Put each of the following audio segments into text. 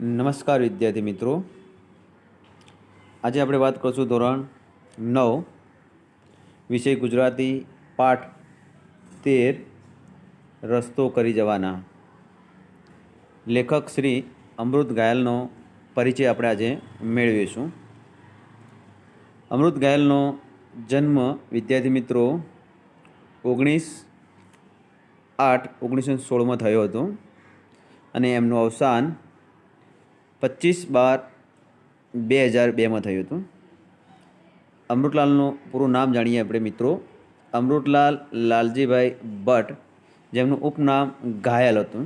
નમસ્કાર વિદ્યાર્થી મિત્રો, આજે આપણે વાત કરીશું ધોરણ 9 વિષય ગુજરાતી પાઠ 13 રસ્તો કરી જવાના. લેખક શ્રી અમૃત ઘાયલનો પરિચય આપણે આજે મેળવીશું. અમૃત ઘાયલનો જન્મ વિદ્યાર્થી મિત્રો 19/8/1916 થયો હતો અને એમનું અવસાન 25/12/2002 થયું હતું. અમૃતલાલનું પૂરું નામ જાણીએ આપણે મિત્રો. અમૃતલાલ લાલજીભાઈ ભટ્ટ, જેમનું ઉપનામ ઘાયલ હતું.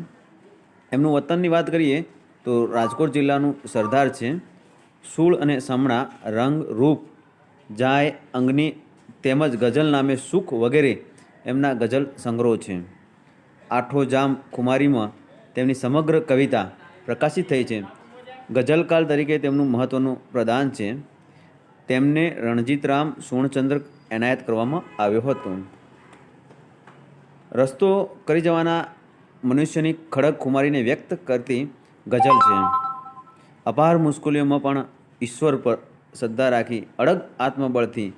એમનું વતનની વાત કરીએ તો રાજકોટ જિલ્લાનું સરદાર છે. સૂળ અને સમણા, રંગ રૂપ, જાય, અંગની તેમજ ગઝલ નામે સુખ વગેરે એમના ગઝલ સંગ્રહો છે. આઠો જામ ખુમારીમાં તેમની સમગ્ર કવિતા પ્રકાશિત થઈ છે. ગઝલકાર તરીકે તેમનું મહત્ત્વનું પ્રદાન છે. તેમને રણજીતરામ સુવર્ણચંદ્રક એનાયત કરવામાં આવ્યો હતો. રસ્તો કરી જવાના મનુષ્યની ખડક ખુમારીને વ્યક્ત કરતી ગઝલ છે. અપાર મુશ્કેલીઓમાં પણ ઈશ્વર પર શ્રદ્ધા રાખી અડગ આત્મબળથી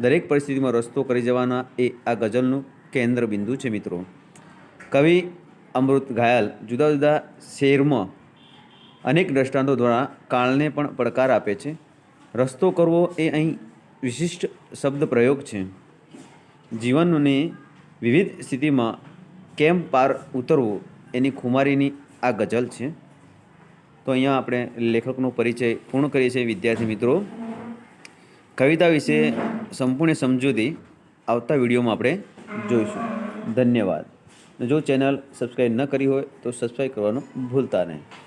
દરેક પરિસ્થિતિમાં રસ્તો કરી જવાના એ આ ગઝલનું કેન્દ્ર બિંદુ છે મિત્રો. કવિ અમૃત ઘાયલ જુદા જુદા શેરમાં અનેક દ્રષ્ટાંતો દ્વારા કાળને પણ પડકાર આપે છે. રસ્તો કરવો એ અહીં વિશિષ્ટ શબ્દ પ્રયોગ છે. જીવનની વિવિધ સ્થિતિમાં કેમ પાર ઉતરવું એની ખુમારીની આ ગઝલ છે. તો અહીંયા આપણે લેખકનો પરિચય પૂર્ણ કરીએ છીએ વિદ્યાર્થી મિત્રો. કવિતા વિશે સંપૂર્ણ સમજૂતી આવતા વિડીયોમાં આપણે જોઈશું. ધન્યવાદ. જો ચેનલ સબસ્ક્રાઈબ ન કરી હોય તો સબસ્ક્રાઈબ કરવાનું ભૂલતા નહીં.